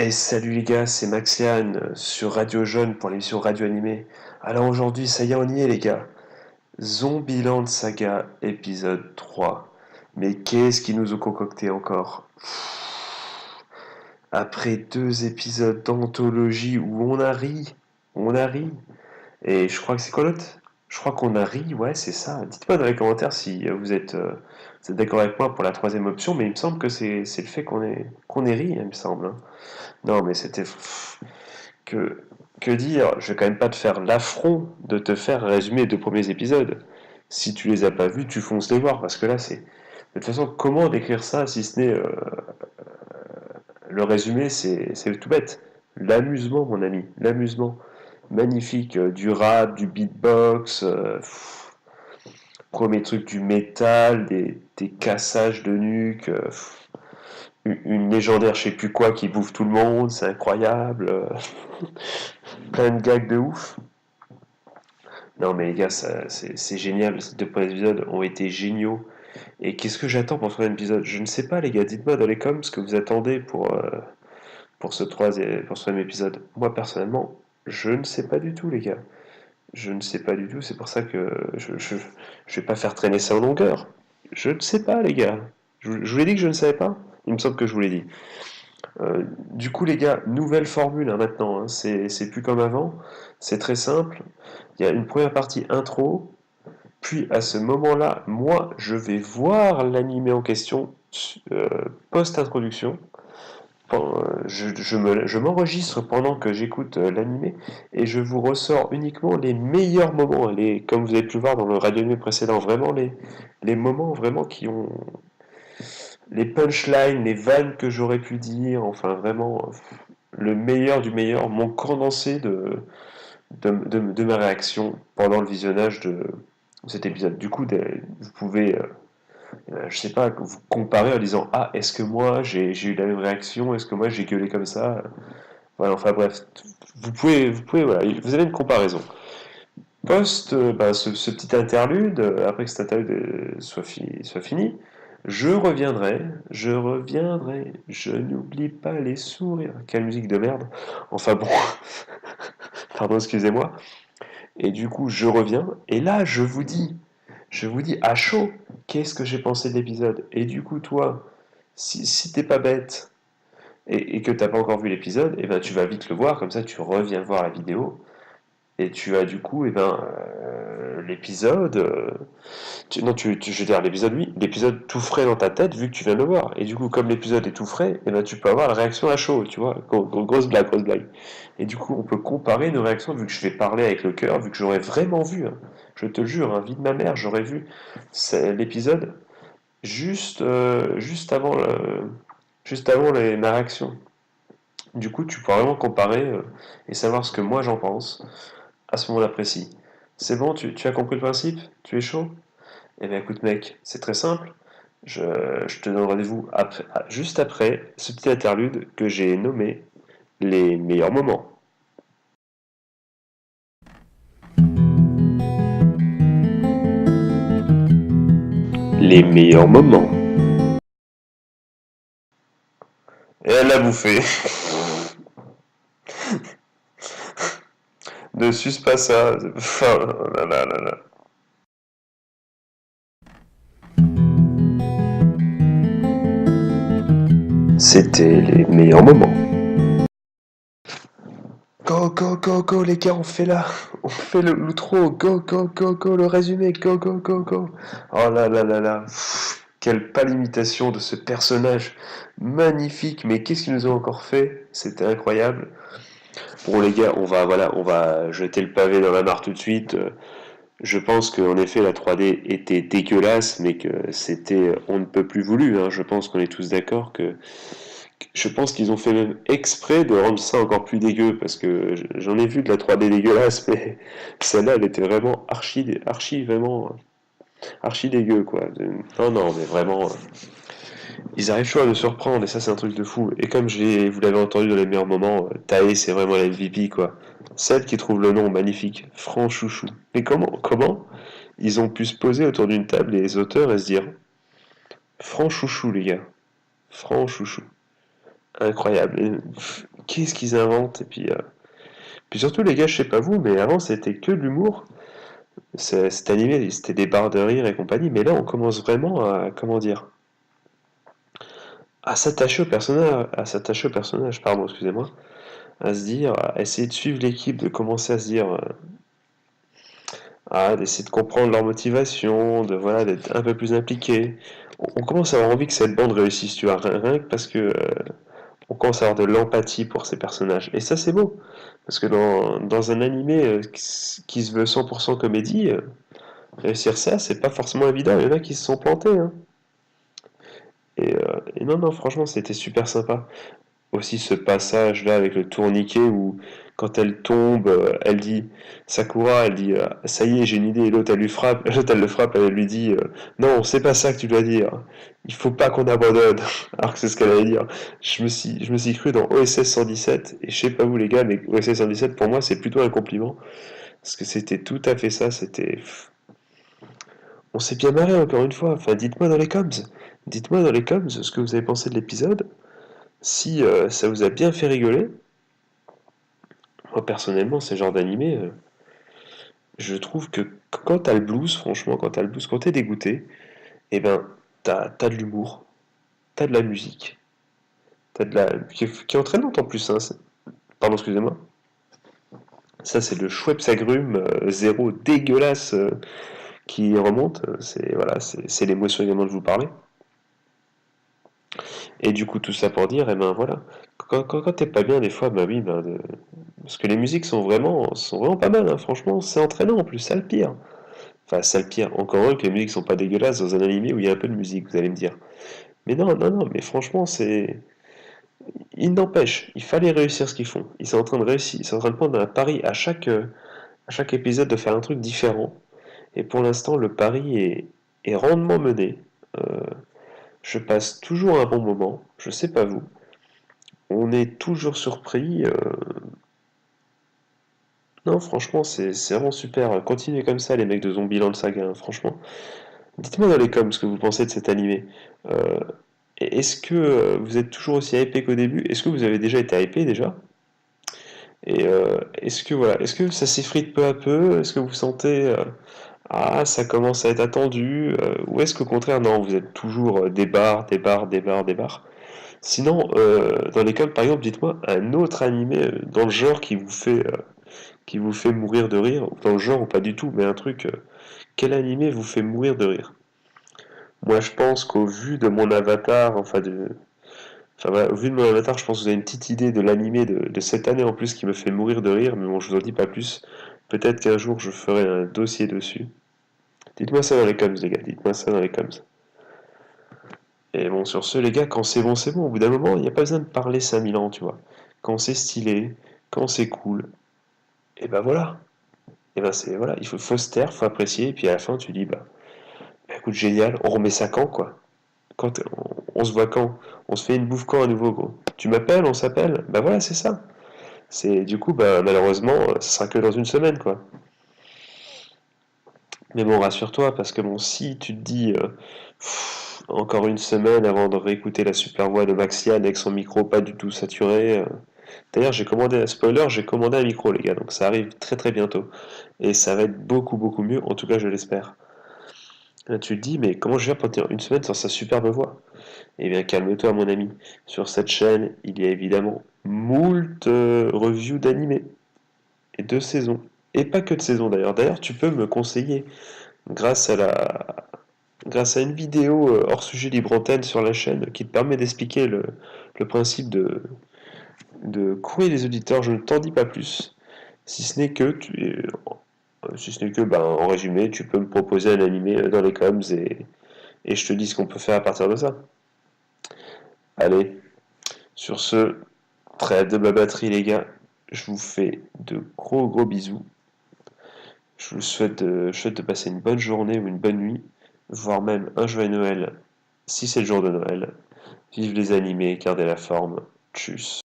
Et salut les gars, c'est Maxian sur Radio Jaune pour l'émission Radio Animée. Alors aujourd'hui, ça y est, on y est les gars. Zombieland Saga épisode 3. Mais qu'est-ce qu'ils nous ont concocté encore? Après 2 épisodes d'anthologie où on a ri. Et je crois que c'est quoi l'autre? Je crois qu'on a ri, ouais, c'est ça. Dites-moi dans les commentaires si vous êtes d'accord avec moi pour la troisième option, mais il me semble que c'est le fait qu'on ait ri, il me semble, hein. Non, mais c'était. Que, que dire? Je vais quand même pas te faire l'affront de te faire résumer les 2 premiers épisodes. Si tu les as pas vus, tu fonces les voir, parce que là, c'est. De toute façon, comment décrire ça si ce n'est. Le résumé, c'est tout bête. L'amusement, mon ami, l'amusement. Magnifique. Du rap, du beatbox. Premier truc, du métal, des cassages de nuque. Une légendaire, je sais plus quoi, qui bouffe tout le monde, c'est incroyable. Plein de gags de ouf. Non mais les gars, c'est génial, ces 2 premiers épisodes ont été géniaux. Et qu'est-ce que j'attends pour ce troisième épisode? Je ne sais pas les gars, dites-moi dans les coms ce que vous attendez pour ce troisième épisode. Moi personnellement, je ne sais pas du tout les gars. Je ne sais pas du tout, c'est pour ça que je vais pas faire traîner ça en longueur. Je ne sais pas les gars. Je vous l'ai dit que je ne savais pas. Il me semble que je vous l'ai dit. Du coup, les gars, nouvelle formule hein, maintenant, hein. C'est plus comme avant. C'est très simple. Il y a une première partie intro, puis à ce moment-là, moi, je vais voir l'animé en question euh, post-introduction. Je m'enregistre pendant que j'écoute l'animé et je vous ressors uniquement les meilleurs moments, comme vous avez pu le voir dans le radio animé précédent, vraiment les moments vraiment qui ont les punchlines, les vannes que j'aurais pu dire, enfin vraiment le meilleur du meilleur, mon condensé de ma réaction pendant le visionnage de cet épisode. Du coup, vous pouvez, je sais pas, vous comparer en disant ah, est-ce que moi j'ai eu la même réaction, est-ce que moi j'ai gueulé comme ça, voilà, enfin bref, vous pouvez, voilà, vous avez une comparaison. Ce petit interlude, après que cet interlude soit fini, je n'oublie pas les sourires. Quelle musique de merde. Enfin bon, pardon, excusez-moi. Et du coup, je reviens, et là, je vous dis à chaud, qu'est-ce que j'ai pensé de l'épisode. Et du coup, toi, si t'es pas bête, et que t'as pas encore vu l'épisode, et ben tu vas vite le voir, comme ça tu reviens voir la vidéo, et tu as du coup, l'épisode, non, je veux dire l'épisode, oui, l'épisode tout frais dans ta tête, vu que tu viens de le voir. Et du coup, comme l'épisode est tout frais, et ben tu peux avoir la réaction à chaud, tu vois, grosse blague, grosse blague. Et du coup, on peut comparer nos réactions, vu que je vais parler avec le cœur, vu que j'aurais vraiment vu, hein. Je te jure, hein, vie de ma mère, j'aurais vu l'épisode juste avant ma réaction. Du coup, tu pourras vraiment comparer et savoir ce que moi j'en pense à ce moment-là précis. C'est bon, tu as compris le principe? Tu es chaud? Eh bien écoute mec, c'est très simple. Je, je te donne rendez-vous juste après ce petit interlude que j'ai nommé les meilleurs moments. Les meilleurs moments. Et elle l'a bouffé. Ne suce pas ça. Oh là là là là. C'était les meilleurs moments. Go, go, go, go, les gars, on fait l'outro, go, go, go, go, le résumé, go, go, go, go. Oh là là là là, quelle pâle imitation de ce personnage magnifique, mais qu'est-ce qu'ils nous ont encore fait? C'était incroyable. Bon les gars, on va jeter le pavé dans la mare tout de suite. Je pense qu'en effet la 3D était dégueulasse, mais que c'était on ne peut plus voulu, hein. Je pense qu'on est tous d'accord que je pense qu'ils ont fait même exprès de rendre ça encore plus dégueu, parce que j'en ai vu de la 3D dégueulasse, mais celle-là, elle était vraiment vraiment, archi dégueu, quoi. Non, non, mais vraiment, ils arrivent toujours à nous surprendre, et ça, c'est un truc de fou. Et comme vous l'avez entendu dans les meilleurs moments, Tae, c'est vraiment la MVP, quoi. Celle qui trouve le nom magnifique, Franc Chouchou. Mais comment ils ont pu se poser autour d'une table, les auteurs, et se dire, Franc Chouchou, les gars, Franc Chouchou. incroyable. Qu'est-ce qu'ils inventent? Et puis surtout, les gars, je sais pas vous, mais avant, c'était que de l'humour. C'était animé, c'était des barres de rire et compagnie. Mais là, on commence vraiment à, comment dire, à s'attacher au personnage, pardon, excusez-moi, à se dire, à essayer de suivre l'équipe, de commencer à se dire, d'essayer de comprendre leur motivation, de voilà, d'être un peu plus impliqué. On commence à avoir envie que cette bande réussisse, tu vois, rien que parce que on commence à avoir de l'empathie pour ces personnages. Et ça, c'est beau. Parce que dans un animé qui se veut 100% comédie, réussir ça, c'est pas forcément évident. Il y en a qui se sont plantés, hein. Et non, non, franchement, c'était super sympa. Aussi ce passage-là avec le tourniquet où, quand elle tombe, elle dit, Sakura, elle dit, ça y est, j'ai une idée, et l'autre, elle lui frappe, l'autre, elle le frappe, elle lui dit, non, c'est pas ça que tu dois dire. Il faut pas qu'on abandonne. Alors que c'est ce qu'elle allait dire. Je me suis cru dans OSS 117, et je sais pas vous les gars, mais OSS 117, pour moi, c'est plutôt un compliment. Parce que c'était tout à fait ça, on s'est bien marré encore une fois. Enfin, dites-moi dans les coms. Dites-moi dans les coms ce que vous avez pensé de l'épisode. Si ça vous a bien fait rigoler. Moi, personnellement, ces genres d'animé, je trouve que quand t'as le blues, franchement, quand t'as le blues, quand t'es dégoûté, eh ben, t'as de l'humour, t'as de la musique, t'as de la... qui est entraînante en plus, hein. Pardon, excusez-moi. Ça, c'est le Schweppes agrumes zéro dégueulasse qui remonte. C'est voilà, c'est l'émotion également de vous parler. Et du coup, tout ça pour dire, eh ben voilà, quand t'es pas bien, des fois, bah oui, parce que les musiques sont vraiment pas mal, hein. Franchement, c'est entraînant en plus, ça le pire. Enfin, ça le pire, encore un que les musiques sont pas dégueulasses dans un animé où il y a un peu de musique, vous allez me dire. Mais non, non, non, mais franchement, il n'empêche, il fallait réussir ce qu'ils font. Ils sont en train de réussir, ils sont en train de prendre un pari à chaque épisode de faire un truc différent. Et pour l'instant, le pari est rondement mené. Euh, je passe toujours un bon moment, je sais pas vous. On est toujours surpris. Non, franchement, c'est vraiment super. Continuez comme ça, les mecs de Zombieland Saga, hein, franchement. Dites-moi dans les coms ce que vous pensez de cet animé. Euh, Est-ce que vous êtes toujours aussi hypé qu'au début? Est-ce que vous avez déjà été hypé déjà? Et est-ce que ça s'effrite peu à peu? Est-ce que vous sentez ça commence à être attendu? Ou est-ce qu'au contraire non, vous êtes toujours des barres, des barres, des barres, des barres? Sinon, dans les coms par exemple, dites-moi un autre animé dans le genre qui vous fait mourir de rire, ou dans le genre ou pas du tout, mais un truc. Quel animé vous fait mourir de rire? Moi, je pense qu'au vu de mon avatar, enfin voilà, au vu de mon avatar, je pense que vous avez une petite idée de l'animé de cette année en plus qui me fait mourir de rire, mais bon, je vous en dis pas plus. Peut-être qu'un jour je ferai un dossier dessus. Dites-moi ça dans les coms, les gars, dites-moi ça dans les coms. Et bon, sur ce, les gars, quand c'est bon, c'est bon. Au bout d'un moment, il n'y a pas besoin de parler 5000 ans, tu vois. Quand c'est stylé, quand c'est cool, et ben voilà. Et ben c'est, voilà, il faut se taire, faut apprécier, et puis à la fin, tu dis, bah, écoute, génial, on remet ça quand, quoi? Quand on se voit quand? On se fait une bouffe quand à nouveau, gros? Tu m'appelles, on s'appelle? Bah voilà, c'est ça. C'est du coup, bah malheureusement, ça sera que dans une semaine, quoi. Mais bon, rassure-toi, parce que bon, si tu te dis encore une semaine avant de réécouter la super voix de Maxiane avec son micro pas du tout saturé. D'ailleurs, j'ai commandé un micro, les gars, donc ça arrive très très bientôt. Et ça va être beaucoup beaucoup mieux, en tout cas, je l'espère. Là, tu te dis, mais comment je vais faire pour tenir une semaine sans sa superbe voix? Eh bien, calme-toi, mon ami. Sur cette chaîne, il y a évidemment moult reviews d'animés et de saisons. Et pas que de saisons d'ailleurs. D'ailleurs, tu peux me conseiller, grâce à une vidéo hors sujet libre antenne sur la chaîne qui te permet d'expliquer le principe de courrier des auditeurs, je ne t'en dis pas plus. Si ce n'est que, en résumé, tu peux me proposer un animé dans les coms et je te dis ce qu'on peut faire à partir de ça. Allez, sur ce, trêve de ma batterie, les gars. Je vous fais de gros gros bisous. Je souhaite de passer une bonne journée ou une bonne nuit, voire même un joyeux Noël, si c'est le jour de Noël. Vive les animés, gardez la forme. Tchuss.